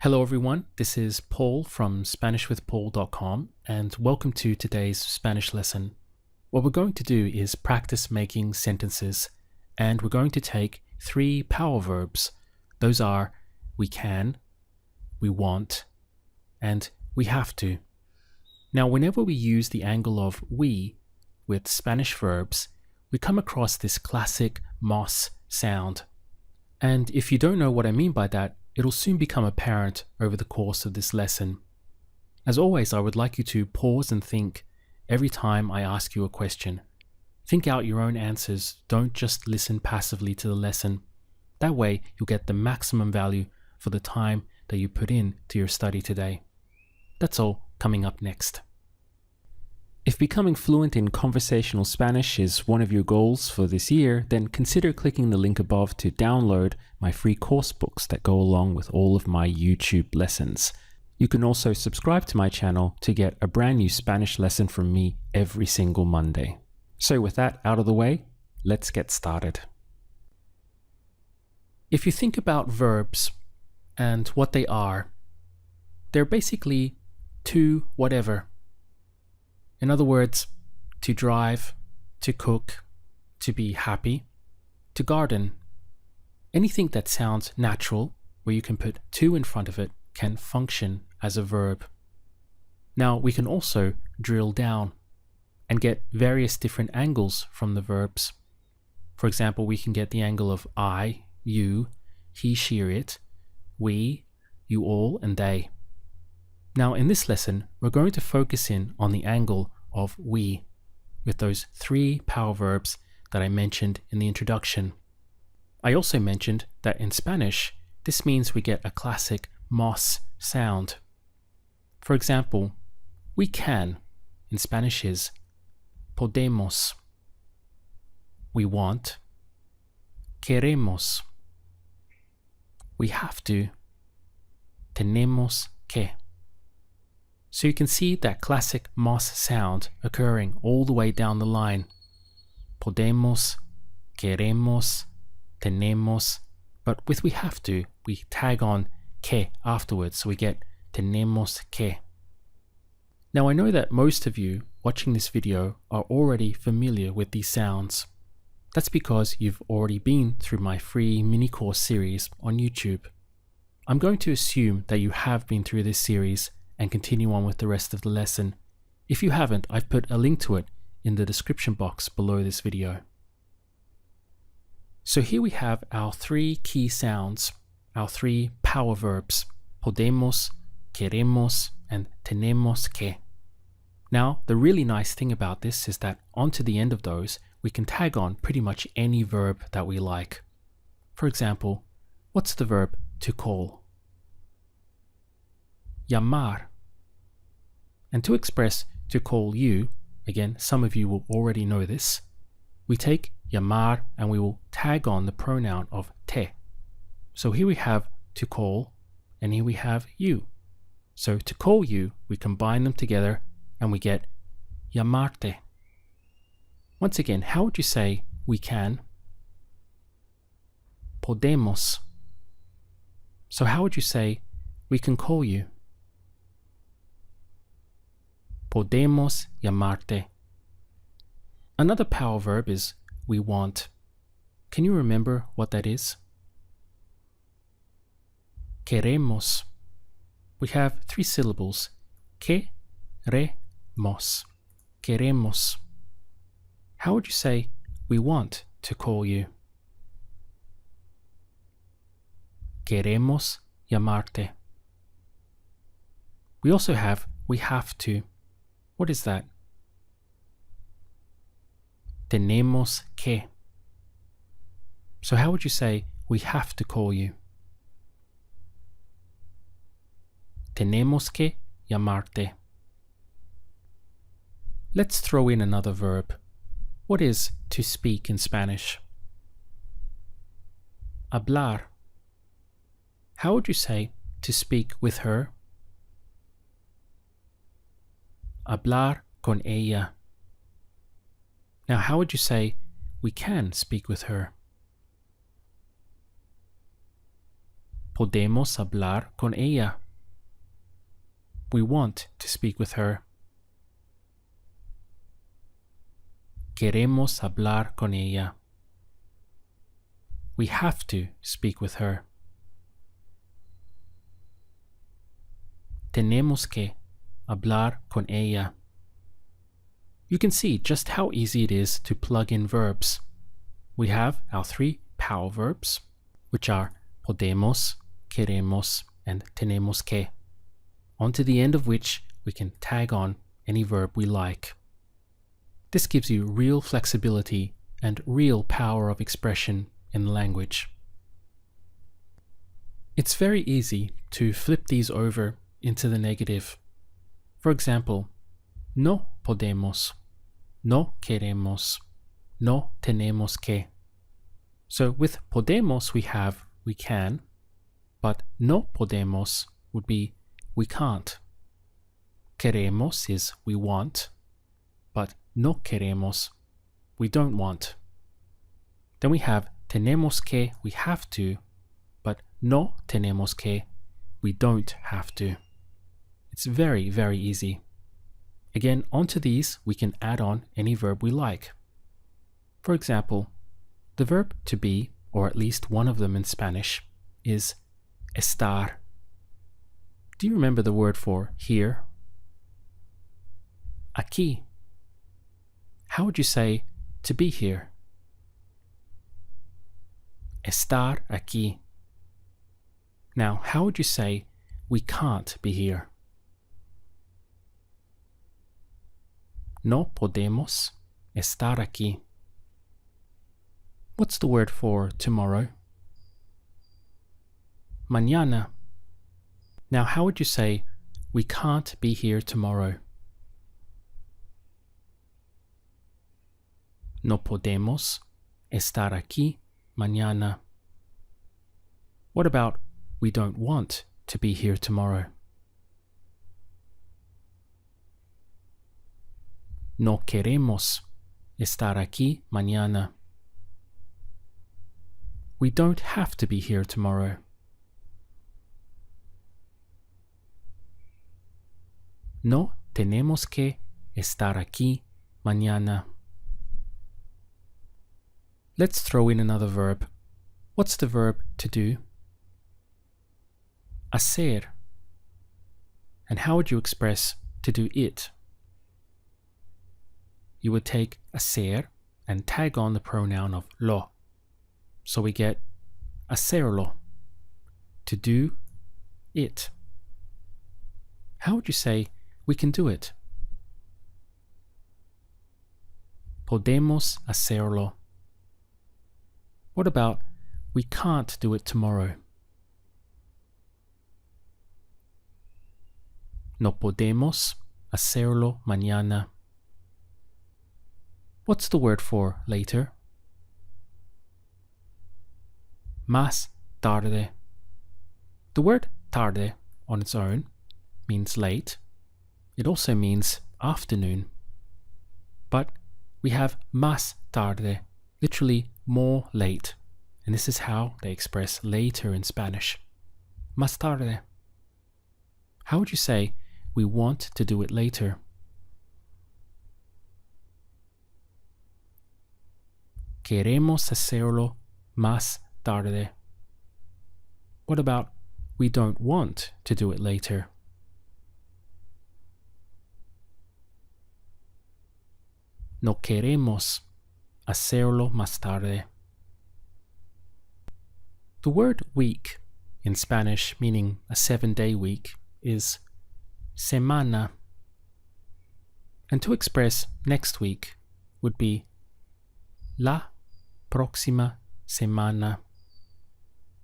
Hello everyone, this is Paul from SpanishWithPaul.com and welcome to today's Spanish lesson. What we're going to do is practice making sentences and we're going to take 3 power verbs. Those are we can, we want, and we have to. Now whenever we use the angle of we with Spanish verbs, we come across this classic MOS sound. And if you don't know what I mean by that, it'll soon become apparent over the course of this lesson. As always, I would like you to pause and think every time I ask you a question. Think out your own answers, don't just listen passively to the lesson. That way, you'll get the maximum value for the time that you put in to your study today. That's all coming up next. If becoming fluent in conversational Spanish is one of your goals for this year, then consider clicking the link above to download my free course books that go along with all of my YouTube lessons. You can also subscribe to my channel to get a brand new Spanish lesson from me every single Monday. So with that out of the way, let's get started. If you think about verbs and what they are, they're basically to whatever. In other words, to drive, to cook, to be happy, to garden. Anything that sounds natural, where you can put to in front of it, can function as a verb. Now we can also drill down and get various different angles from the verbs. For example, we can get the angle of I, you, he, she, it, we, you all, and they. Now in this lesson, we're going to focus in on the angle of we, with those 3 power verbs that I mentioned in the introduction. I also mentioned that in Spanish, this means we get a classic MOS sound. For example, we can in Spanish is podemos. We want, queremos. We have to, tenemos que. So you can see that classic MOS sound occurring all the way down the line. Podemos, queremos, tenemos, but with we have to, we tag on que afterwards, so we get tenemos que. Now I know that most of you watching this video are already familiar with these sounds. That's because you've already been through my free mini course series on YouTube. I'm going to assume that you have been through this series and continue on with the rest of the lesson. If you haven't, I've put a link to it in the description box below this video. So here we have our 3 key sounds, our 3 power verbs, podemos, queremos, and tenemos que. Now, the really nice thing about this is that onto the end of those, we can tag on pretty much any verb that we like. For example, what's the verb to call? Llamar. And to express to call you, again, some of you will already know this, we take llamar and we will tag on the pronoun of te. So here we have to call and here we have you. So to call you, we combine them together and we get llamarte. Once again, how would you say we can? Podemos. So how would you say we can call you? Podemos llamarte. Another power verb is we want. Can you remember what that is? Queremos. We have 3 syllables. Queremos. Queremos. How would you say we want to call you? Queremos llamarte. We also have we have to. What is that? Tenemos que. So how would you say we have to call you? Tenemos que llamarte. Let's throw in another verb. What is to speak in Spanish? Hablar. How would you say to speak with her? Hablar con ella. Now, how would you say we can speak with her? podemos hablar con ella. We want to speak with her. Queremos hablar con ella. We have to speak with her. Tenemos que hablar con ella. You can see just how easy it is to plug in verbs. We have our 3 power verbs, which are podemos, queremos, and tenemos que, onto the end of which we can tag on any verb we like. This gives you real flexibility and real power of expression in the language. It's very easy to flip these over into the negative. For example, no podemos, no queremos, no tenemos que. So with podemos we have we can, but no podemos would be we can't. Queremos is we want, but no queremos, we don't want. Then we have tenemos que, we have to, but no tenemos que, we don't have to. It's very, very easy. Again, onto these we can add on any verb we like. For example, the verb to be, or at least one of them in Spanish, is estar. Do you remember the word for here? Aquí. How would you say to be here? Estar aquí. Now, how would you say we can't be here? No podemos estar aquí. What's the word for tomorrow? Mañana. Now, how would you say we can't be here tomorrow? No podemos estar aquí mañana. What about we don't want to be here tomorrow? No queremos estar aquí mañana. We don't have to be here tomorrow. No tenemos que estar aquí mañana. Let's throw in another verb. What's the verb to do? Hacer. And how would you express to do it? You would take hacer and tag on the pronoun of lo. So we get hacerlo, to do it. How would you say we can do it? Podemos hacerlo. What about we can't do it tomorrow? No podemos hacerlo mañana. What's the word for later? Más tarde. The word tarde on its own means late. It also means afternoon. But we have más tarde, literally more late. And this is how they express later in Spanish. Más tarde. How would you say we want to do it later? Queremos hacerlo más tarde. What about we don't want to do it later? No queremos hacerlo más tarde. The word week in Spanish, meaning a 7-day week, is semana. And to express next week would be la próxima semana.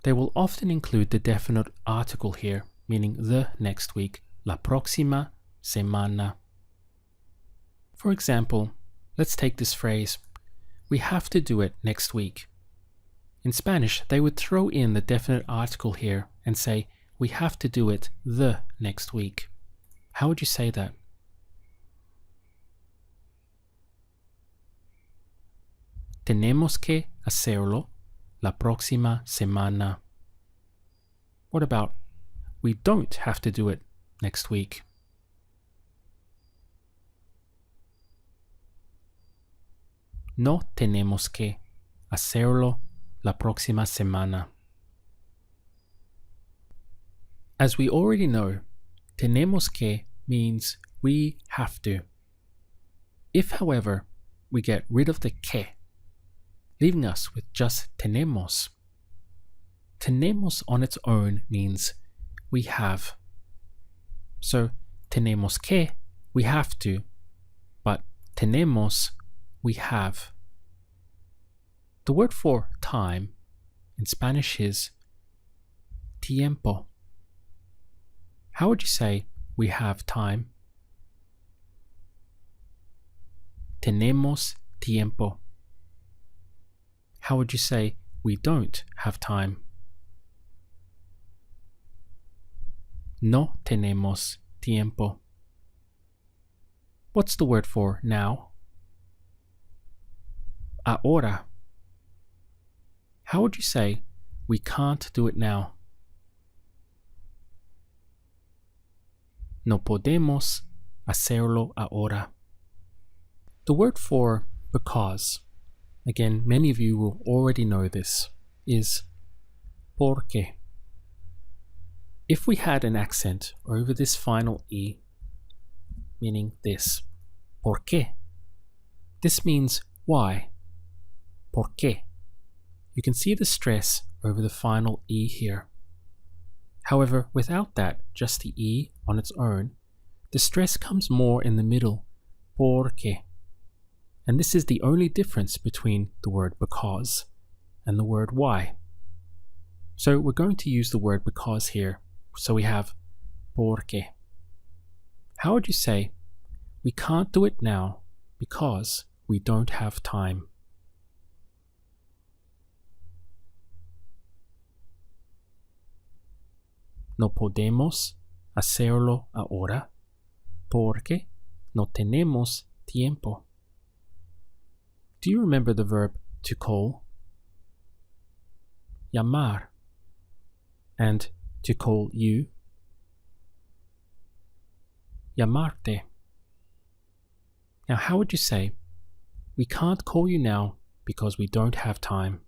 They will often include the definite article here, meaning the next week, la próxima semana. For example, let's take this phrase, we have to do it next week. In Spanish, they would throw in the definite article here and say, we have to do it the next week. How would you say that? Tenemos que hacerlo la próxima semana. What about we don't have to do it next week? No tenemos que hacerlo la próxima semana. As we already know, tenemos que means we have to. If, however, we get rid of the que, leaving us with just tenemos, tenemos on its own means we have. So, tenemos que, we have to, but tenemos, we have. The word for time in Spanish is tiempo. How would you say we have time? Tenemos tiempo. How would you say we don't have time? No tenemos tiempo. What's the word for now? Ahora. How would you say we can't do it now? No podemos hacerlo ahora. The word for because, again, many of you will already know this, is porque. If we had an accent over this final E, meaning this, porque, this means why. Porque. You can see the stress over the final E here. However, without that, just the E on its own, the stress comes more in the middle, porque. And this is the only difference between the word because and the word why. So we're going to use the word because here. So we have porque. How would you say we can't do it now because we don't have time? No podemos hacerlo ahora porque no tenemos tiempo. Do you remember the verb to call? Llamar. And to call you? Llamarte. Now, how would you say, we can't call you now because we don't have time?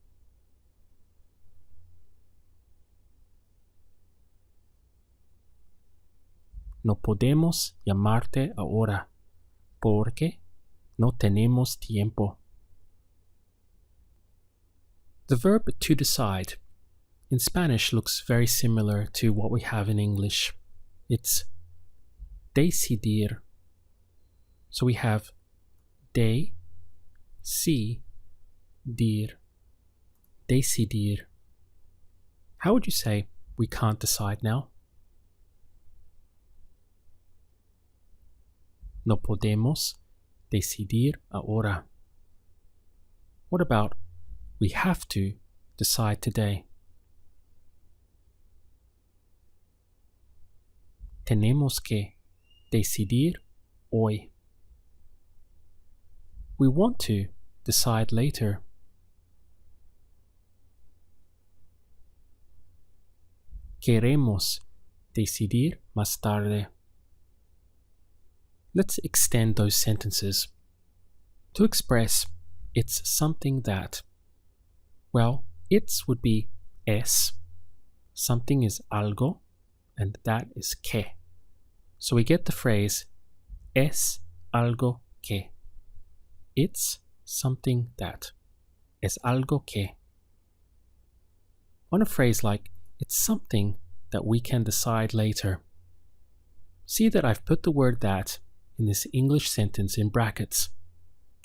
No podemos llamarte ahora porque no tenemos tiempo. The verb to decide in Spanish looks very similar to what we have in English. It's decidir. So we have de, si, dir, decidir. How would you say we can't decide now? No podemos decidir ahora. What about we have to decide today? Tenemos que decidir hoy. We want to decide later. Queremos decidir más tarde. Let's extend those sentences to express it's something that. Well, it's would be es, something is algo, and that is que. So we get the phrase es algo que. It's something that. Es algo que. On a phrase like it's something that we can decide later. See that I've put the word that in this English sentence in brackets.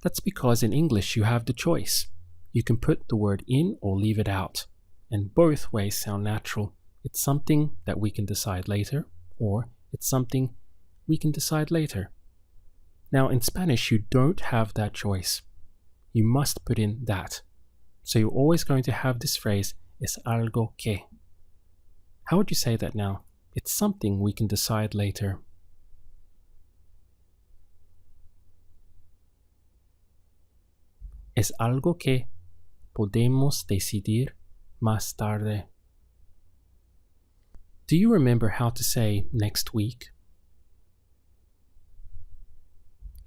That's because in English you have the choice. You can put the word in or leave it out, and both ways sound natural. It's something that we can decide later, or it's something we can decide later. Now in Spanish you don't have that choice. You must put in that. So you're always going to have this phrase, es algo que. How would you say that now? It's something we can decide later. Es algo que podemos decidir más tarde. Do you remember how to say next week?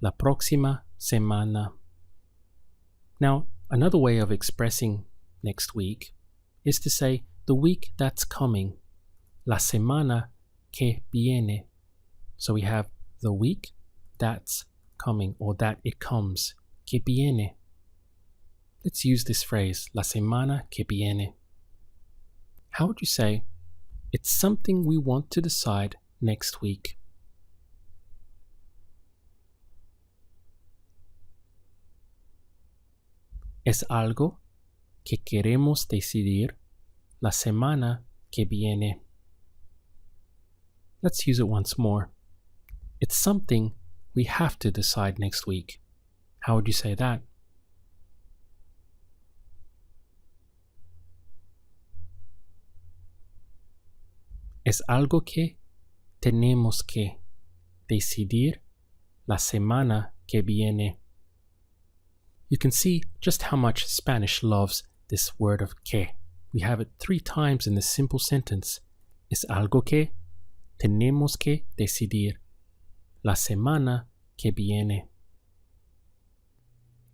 La próxima semana. Now, another way of expressing next week is to say the week that's coming. La semana que viene. So we have the week that's coming, or that it comes. Que viene. Let's use this phrase, la semana que viene. How would you say, it's something we want to decide next week? Es algo que queremos decidir la semana que viene. Let's use it once more. It's something we have to decide next week. How would you say that? Es algo que tenemos que decidir la semana que viene. You can see just how much Spanish loves this word of que. We have it 3 times in this simple sentence. Es algo que tenemos que decidir la semana que viene.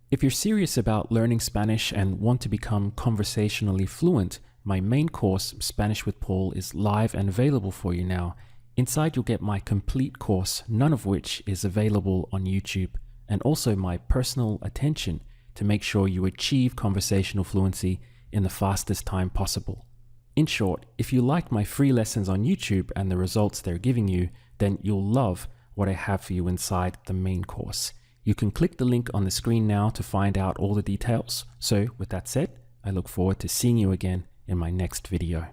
If you're serious about learning Spanish and want to become conversationally fluent, my main course, Spanish with Paul, is live and available for you now. Inside you'll get my complete course, none of which is available on YouTube, and also my personal attention to make sure you achieve conversational fluency in the fastest time possible. In short, if you like my free lessons on YouTube and the results they're giving you, then you'll love what I have for you inside the main course. You can click the link on the screen now to find out all the details. So with that said, I look forward to seeing you again in my next video.